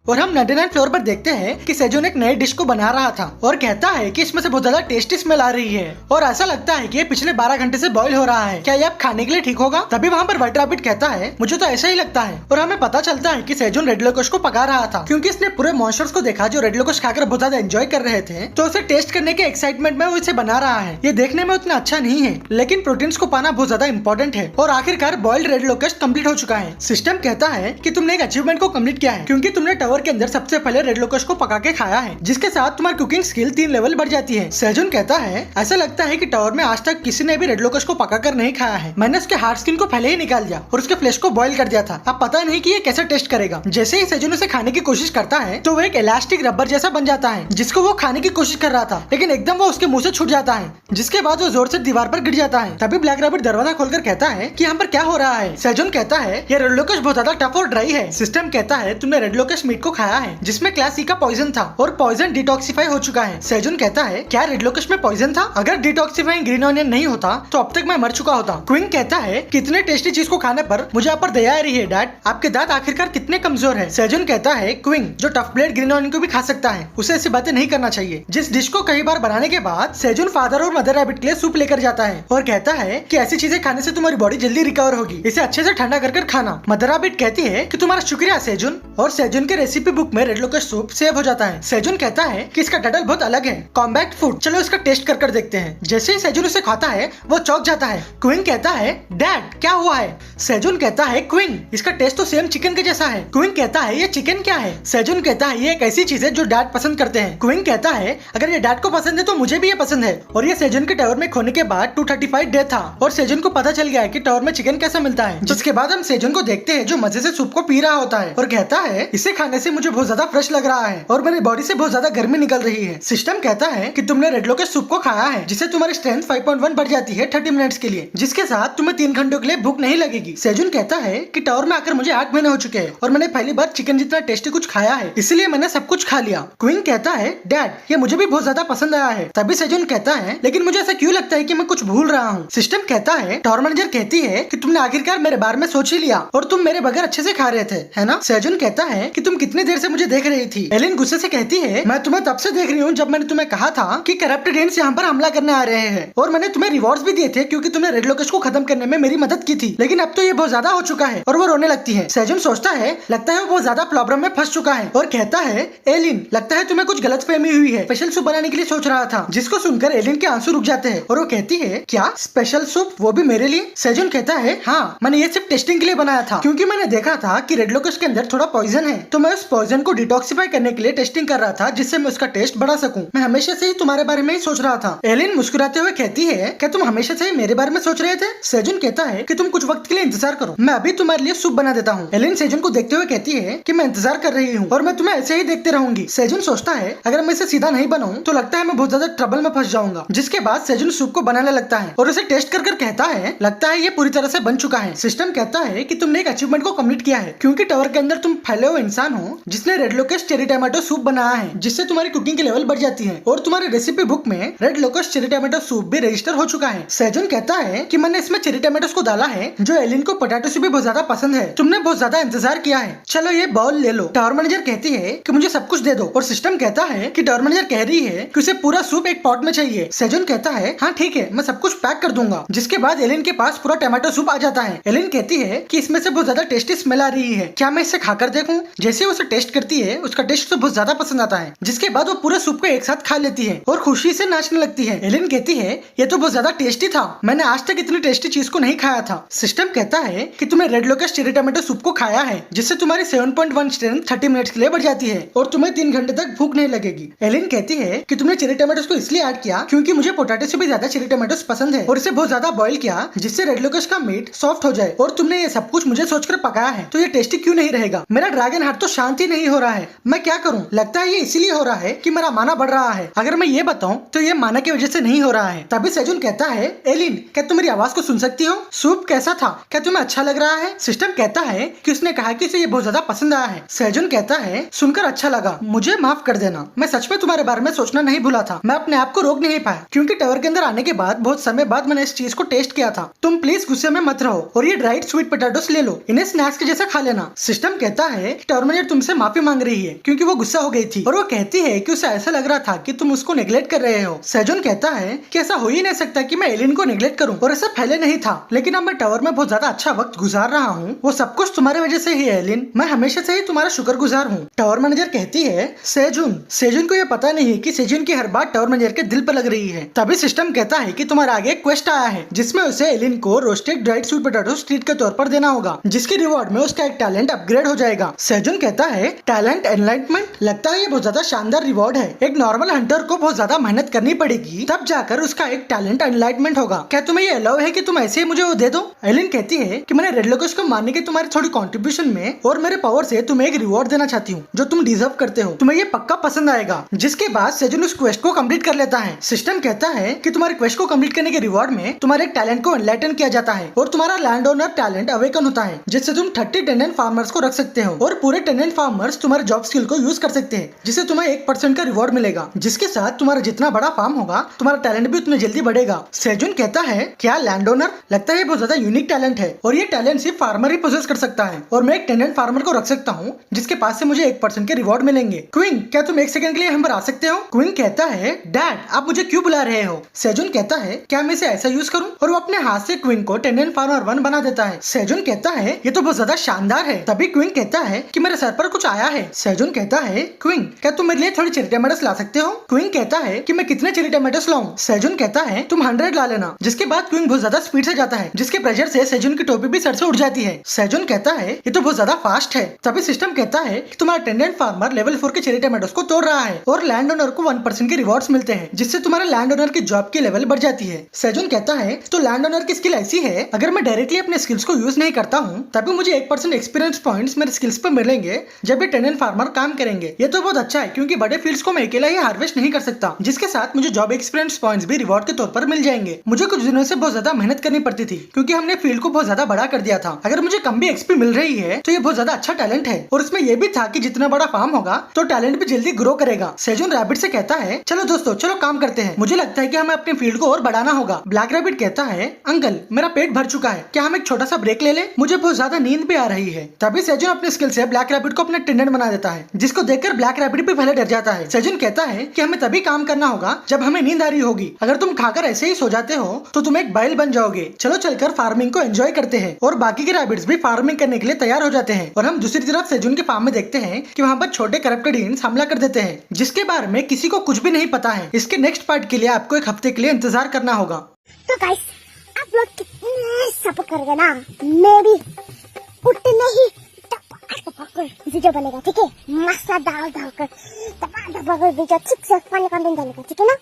और हम 99 फ्लोर पर देखते हैं कि सेजोन एक नई डिश को बना रहा था और कहता है कि इसमें से बहुत ज्यादा टेस्टी स्मेल आ रही है और ऐसा लगता है कि ये पिछले 12 घंटे से बॉईल हो रहा है। क्या ये अब खाने के लिए ठीक होगा? तभी वहाँ पर व्हाइट रैबिट कहता है मुझे तो ऐसा ही लगता है। और हमें पता चलता है कि सेजोन रेड लोकश को पका रहा था क्योंकि इसने पूरे मॉन्स्टर्स को देखा जो रेड लोकश खाकर बहुत ज्यादा एंजॉय कर रहे थे, तो उसे टेस्ट करने के एक्साइटमेंट में वो इसे बना रहा है। ये देखने में उतना अच्छा नहीं है लेकिन प्रोटीन्स को पाना बहुत ज्यादा इंपॉर्टेंट है। और आखिरकार बॉइल्ड रेड लोकश कंप्लीट हो चुका है। सिस्टम कहता है कि तुमने एक अचीवमेंट को कंप्लीट किया है क्योंकि तुमने टावर के अंदर सबसे पहले रेड लोकश को पका के खाया है, जिसके साथ तुम्हारी कुकिंग स्किल 3 लेवल बढ़ जाती है। सेजोन कहता है ऐसा लगता है कि टावर में आज तक किसी ने भी रेड लोकश को पका कर नहीं खाया है। मैंने उसके हार्ड स्किन को पहले ही निकाल दिया और उसके फ्लेश को बॉईल कर दिया था। अब पता नहीं कि ये कैसे टेस्ट करेगा। जैसे ही सेजोन उसे खाने की कोशिश करता है तो वो एक इलास्टिक रबर जैसा बन जाता है जिसको वो खाने की कोशिश कर रहा था, लेकिन एकदम वो उसके मुंह से छूट जाता है, जिसके बाद वो जोर से दीवार पर गिर जाता है। तभी ब्लैक रैबिट दरवाजा खोलकर कहता है कि यहाँ पर क्या हो रहा है। सेजोन कहता है ये रेड लोकश बहुत ज्यादा टफ और ड्राई है। सिस्टम कहता है तुमने रेड लोकश मीट को खाया है जिसमें क्लास सी का पॉइजन था और पॉइजन डिटॉक्सिफाई हो चुका है। सेजोन कहता है क्या रेड लोकश में पॉइजन था? अगर डिटॉक्सिफाइंग ग्रीन ऑनियन नहीं होता तो अब तक मैं मर चुका होता। क्विंग कहता है कितने टेस्टी चीज को खाने पर मुझे आप पर दया आ रही है डैड, आपके दांत आखिरकार कितने कमजोर है। सेजोन कहता है क्विंग जो टफ ब्लेड ग्रीन ऑनियन को भी खा सकता है उसे ऐसी बातें नहीं करना चाहिए। जिस डिश को कई बार बनाने के बाद सेजोन फादर और मदर रैबिट के लिए सूप लेकर जाता है और कहता है कि ऐसी चीजें खाने से तुम्हारी बॉडी जल्दी रिकवर होगी, इसे अच्छे से ठंडा कर खाना। मदर रैबिट कहती है कि तुम्हारा शुक्रिया सेजोन, और सेजोन के रेसिपी बुक में रेड लोकश सूप सेव हो जाता है। सेजोन कहता है कि इसका टाइटल बहुत अलग है, कॉम्बैक्ट फूड, चलो इसका टेस्ट कर देखते हैं। जैसे ही सेजोन उसे खाता है वो चौंक जाता है। क्विंग कहता है डैड क्या हुआ है? सेजोन कहता है क्विंग इसका टेस्ट तो सेम चिकन के जैसा है। क्विंग कहता है ये चिकन क्या है? सेजोन कहता है ये एक ऐसी चीज है जो डैड पसंद करते हैं। क्विंग कहता है अगर ये डैड को पसंद है तो मुझे भी ये पसंद है। और ये सेजोन के टावर में खोने के बाद 235 डे था और सेजोन को पता चल गया है कि टावर में चिकन कैसा मिलता है। जिसके बाद हम सेजोन को देखते हैं जो मजे से सूप को पी रहा होता है और कहता है इसे खाने से मुझे बहुत ज्यादा फ्रेश लग रहा है और मेरी बॉडी से बहुत ज्यादा गर्मी निकल रही है। सिस्टम कहता है कि तुमने रेड लोकश सूप को खाया है जिससे तुम्हारी स्ट्रेंथ 5.1 बढ़ जाती है 30 मिनट्स के लिए, जिसके साथ तुम्हें 3 घंटों के लिए भूख नहीं लगेगी। सेजोन कहता है कि टावर में आकर मुझे 8 महीने हो चुके हैं और मैंने पहली बार चिकन जितना टेस्टी कुछ खाया है, इसलिए मैंने सब कुछ खा लिया। क्विंग कहता है डैड ये मुझे भी बहुत ज्यादा पसंद आया है। तभी सेजोन कहता है लेकिन मुझे ऐसा क्यों लगता है कि मैं कुछ भूल रहा हूँ। सिस्टम कहता है टावर मैनेजर कहती है कि तुमने आखिरकार मेरे बारे में सोच ही लिया और तुम मेरे बगैर अच्छे से खा रहे थे, है ना? सेजोन कहता है कि तुम कितनी देर से मुझे देख रही थी। एलिन गुस्से से कहती है मैं तुम्हें तब से देख रही हूँ जब मैंने तुम्हें कहा था कि करप्टेड एंड्स यहाँ पर हमला करने आ रहे हैं और मैंने तुम्हें रिवॉर्ड्स भी दिए थे क्योंकि तुमने रेड लोकश को खत्म करने में मेरी मदद की थी, लेकिन अब तो ये बहुत ज्यादा हो चुका है और वो रोने लगती है। सेजोन सोचता है लगता है वो बहुत ज्यादा प्रॉब्लम में फंस चुका है और कहता है एलिन लगता है तुम्हें कुछ गलतफहमी हुई है, स्पेशल सूप बनाने के लिए सोच रहा था। जिसको सुनकर एलिन के आंसू रुक जाते हैं और वो कहती है क्या स्पेशल सूप, वो भी मेरे लिए? सेजोन कहता है हाँ मैंने ये सिर्फ टेस्टिंग के लिए बनाया था क्योंकि मैंने देखा था कि रेड लोकश के अंदर थोड़ा पॉइजन है, तो मैं उस पॉइजन को डिटॉक्सिफाई करने के लिए टेस्टिंग कर रहा था जिससे मैं उसका टेस्ट बढ़ा सकूं। मैं हमेशा से ही तुम्हारे बारे में ही सोच रहा था। एलिन मुस्कुराते हुए कहती है क्या तुम हमेशा से ही मेरे बारे में सोच रहे थे? सेजोन कहता है कि तुम कुछ वक्त के लिए इंतजार करो, मैं अभी तुम्हारे लिए सूप बना देता हूँ। एलिन सेजोन को देखते हुए कहती है कि मैं इंतजार कर रही हूँ और मैं तुम्हें ऐसे ही देखते रहूंगी। सेजोन सोचता है अगर मैं इसे सीधा नहीं बनाऊं तो लगता है मैं बहुत ज्यादा ट्रबल में फंस जाऊंगा। जिसके बाद सेजोन सूप को बनाने लगता है और उसे टेस्ट कर कहता है लगता है ये पूरी तरह से बन चुका है। सिस्टम कहता है कि तुमने एक अचीवमेंट को कंप्लीट किया है क्योंकि टावर के अंदर तुम फैले हुए इंसान हो जिसने रेड लोकश चेरी टमाटो सूप बनाया है जिससे तुम्हारी कुकिंग की लेवल बढ़ जाती है और तुम्हारे रेसिपी बुक में रेड लोकश चेरी टमाटो सूप भी रजिस्टर हो चुका है। सेजोन कहता है कि मैंने इसमें चेरी टमाटोस को डाला है जो एलिन को पोटैटो से भी बहुत ज्यादा पसंद है, तुमने बहुत ज्यादा इंतजार किया है, चलो ये बाउल ले लो। टावर मैनेजर कहती है कि मुझे सब कुछ दे दो और सिस्टम कहता है कि टावर मैनेजर कह रही है कि उसे पूरा सूप एक पॉट में चाहिए। सेजोन कहता है हाँ ठीक है मैं सब कुछ पैक कर दूंगा। जिसके बाद एलिन के पास पूरा टमाटो सूप आ जाता है। एलिन कहती है कि इसमें से बहुत ज्यादा टेस्टी स्मेल आ रही है, क्या मैं इसे खाकर देखूं? जैसे उसे टेस्ट करती है उसका टेस्ट तो बहुत ज्यादा पसंद आता है। जिसके बाद वो पूरे सूप को एक साथ खा लेती है और खुशी से नाचने लगती है। एलिन कहती है ये तो बहुत ज्यादा टेस्टी था, मैंने आज तक इतनी टेस्टी चीज को नहीं खाया था। सिस्टम कहता है कि तुमने रेड लोकश चेरी टमाटो सूप को खाया है जिससे तुम्हारी 7.1 स्ट्रेंथ 30 मिनट्स के लिए बढ़ जाती है और तुम्हें 3 घंटे तक भूख नहीं लगेगी। एलिन कहती है कि तुमने चेरी टमाटोस को इसलिए ऐड किया क्योंकि मुझे पोटैटो से भी ज्यादा चेरी टमाटोस पसंद है और इसे बहुत ज्यादा बॉईल किया जिससे रेड लोकश का मीट सॉफ्ट हो जाए और तुमने ये सब कुछ मुझे सोचकर पकाया है तो ये टेस्टी क्यों नहीं रहेगा? मेरा ड्रैगन हार्ट तो शांति नहीं हो रहा है, मैं क्या करूँ? लगता है ये इसीलिए हो रहा है कि मेरा माना बढ़ रहा है। अगर मैं ये बताऊं तो ये माना की वजह से नहीं हो रहा है। तभी सेजोन कहता है एलिन क्या तुम मेरी आवाज को सुन सकती हो? सूप कैसा था, क्या तुम्हें अच्छा लग रहा है? सिस्टम कहता है कि उसने कहा कि उसे ये बहुत ज्यादा पसंद आया है। सेजोन कहता है सुनकर अच्छा लगा, मुझे माफ कर देना, मैं सच में तुम्हारे बारे में सोचना नहीं भूला था, मैं अपने आप को रोक नहीं पाया क्योंकि टावर के अंदर आने के बाद बहुत समय बाद मैंने इस चीज को टेस्ट किया था। तुम प्लीज गुस्से में मत रहो और ये ड्राइड स्वीट पोटैटोस ले लो, इन्हें स्नैक्स के जैसा खा लेना। सिस्टम कहता है टावर मैनेजर तुमसे माफी मांग रही है क्योंकि वो गुस्सा हो गई थी और वो कहती है कि उसे ऐसा लग रहा था कि तुम उसको नेग्लेक्ट कर रहे हो। सेजुन कहता है कि ऐसा हो ही नहीं सकता कि मैं एलिन को नेग्लेक्ट करूं और ऐसा पहले नहीं था, लेकिन अब मैं टावर में बहुत ज्यादा अच्छा वक्त गुजार रहा हूँ। वो सब कुछ तुम्हारी वजह से ही है एलिन, मैं हमेशा से ही तुम्हारा शुक्रगुजार हूँ। टावर मैनेजर कहती है सेजुन को ये पता नहीं कि सेजुन की हर बात टावर मैनेजर के दिल पर लग रही है। तभी सिस्टम कहता है कि तुम्हारे आगे एक क्वेस्ट आया है जिसमें उसे एलिन को roasted dried sweet potato treat के तौर पर देना होगा, जिसके रिवॉर्ड में उसका एक टैलेंट अपग्रेड हो जाएगा। सेजुन कहता है टैलेंट एनलाइटमेंट, लगता है ये बहुत ज्यादा शानदार रिवॉर्ड है। एक नॉर्मल हंटर को बहुत ज्यादा मेहनत करनी पड़ेगी तब जाकर उसका एक टैलेंट एनलाइटमेंट होगा। क्या तुम्हें ये अलाउ है कि तुम ऐसे ही मुझे वो दे दो? एलिन कहती है कि मैंने रेड लोकस को मारने की तुम्हारी थोड़ी कंट्रीब्यूशन में और मेरे पावर से तुम्हें एक रिवॉर्ड देना चाहती हूँ जो तुम डिजर्व करते हो, तुम्हें ये पक्का पसंद आएगा। जिसके बाद सेजुन उस क्वेस्ट को कंप्लीट कर लेता है। सिस्टम कहता है कि तुम्हारे क्वेस्ट को कंप्लीट करने के रिवॉर्ड में तुम्हारे टैलेंट को एनलाइटन किया जाता है और तुम्हारा लैंड ओनर टैलेंट अवेकन होता है, जिससे तुम 30 टेनेंट फार्मर्स को रख सकते हो और पूरे टेनेंट फार्मर्स तुम्हारे जॉब स्किल को यूज कर सकते हैं, जिससे तुम्हें 1% का रिवॉर्ड मिलेगा। जिसके साथ तुम्हारा जितना बड़ा फार्म होगा तुम्हारा टैलेंट भी उतने जल्दी बढ़ेगा। सेजुन कहता है क्या लैंड ओनर, लगता है बहुत ज्यादा यूनिक टैलेंट है और ये टैलेंट सिर्फ फार्मर ही पोजेस कर सकता है और मैं एक टेनेंट फार्मर को रख सकता हूँ जिसके पास से मुझे 1% के रिवॉर्ड मिलेंगे। क्वीन, क्या तुम 1 सेकंड के लिए हम पर आ सकते हो? क्वीन कहता है डैड, आप मुझे क्यों बुला रहे हो? सेजुन कहता है क्या मैं इसे ऐसा यूज करूँ? और वो अपने हाथ से क्वीन को टेनेंट फार्मर 1 बना देता है। सेजुन कहता है ये तो बहुत ज्यादा शानदार है। तभी क्वीन कहता है कि मेरे सर पर कुछ आया है। सेजुन कहता है क्वीन, क्या तुम मेरे लिए थोड़ी चेरी टमाटोस ला सकते हो? क्वीन कहता है कि मैं कितने चेरी टमाटोस लाऊं? सेजुन कहता है तुम 100 ला लेना। जिसके बाद क्वीन बहुत ज्यादा स्पीड से जाता है, जिसके प्रेशर से सेजुन की टोपी भी सर से उड़ जाती है। सेजुन कहता है ये तो बहुत ज्यादा फास्ट है। तभी सिस्टम कहता है कि तुम्हारा टेनेंट फार्मर लेवल 4 के चेरी टमाटोस को तोड़ रहा है और लैंड ओनर को 1% के रिवॉर्ड्स मिलते हैं, जिससे तुम्हारे लैंड ओनर की जॉब की लेवल बढ़ जाती है। सेजुन कहता है तो लैंड ओनर की स्किल ऐसी है, अगर मैं डायरेक्टली अपने स्किल्स को यूज नहीं करता हूँ तभी मुझे 1% एक्सपीरियंस पॉइंट्स मेरे स्किल्स पर मिलेंगे जब ये टेनेंट फार्मर काम करेंगे। ये तो बहुत अच्छा है क्योंकि बड़े फील्ड्स को मैं अकेला ही हार्वेस्ट नहीं कर सकता, जिसके साथ मुझे जॉब एक्सपीरियंस पॉइंट्स भी रिवॉर्ड के तौर पर मिल जाएंगे। मुझे कुछ दिनों से बहुत ज्यादा मेहनत करनी पड़ती थी क्योंकि हमने फील्ड को बहुत ज्यादा बड़ा कर दिया था। अगर मुझे कम भी एक्सपी मिल रही है तो ये बहुत ज्यादा अच्छा टैलेंट है और इसमें ये भी था कि जितना बड़ा फार्म होगा तो टैलेंट भी जल्दी ग्रो करेगा। सेजुन रैबिट से कहता है चलो दोस्तों, चलो काम करते हैं, मुझे लगता है कि हमें अपने फील्ड को और बढ़ाना होगा। ब्लैक रैबिट कहता है अंकल, मेरा पेट भर चुका है, क्या हम एक छोटा सा ब्रेक ले लें? मुझे बहुत ज्यादा नींद भी आ रही है। तभी सेजुन अपने स्किल से ब्लैक रैबिट को अपने टेनेंट बना देता है, जिसको देखकर ब्लैक रैबिट भी पहले डर जाता है। सेजुन कहता है कि हमें तभी काम करना होगा जब हमें नींद आ रही होगी, अगर तुम खाकर ऐसे ही सो जाते हो तो तुम एक बैल बन जाओगे। चलो चलकर फार्मिंग को एंजॉय करते हैं। और बाकी के रैबिट्स भी फार्मिंग करने के लिए तैयार हो जाते हैं और हम दूसरी तरफ सेजुन के फार्म में देखते हैं कि वहाँ पर छोटे करप्टेड इंस हमला कर देते हैं, जिसके बारे में किसी को कुछ भी नहीं पता है। इसके नेक्स्ट पार्ट के लिए आपको 1 हफ्ते के लिए इंतजार करना होगा। तो गाइस, आप लोग कितने सपोर्ट कर रहे ना, मैं भी उतने ही वीडियो बनेगा, ठीक है? मसाला डाल कर दबा दबा कर वीडियो ठीक से फन कंटेंट डालेगा, ठीक है ना?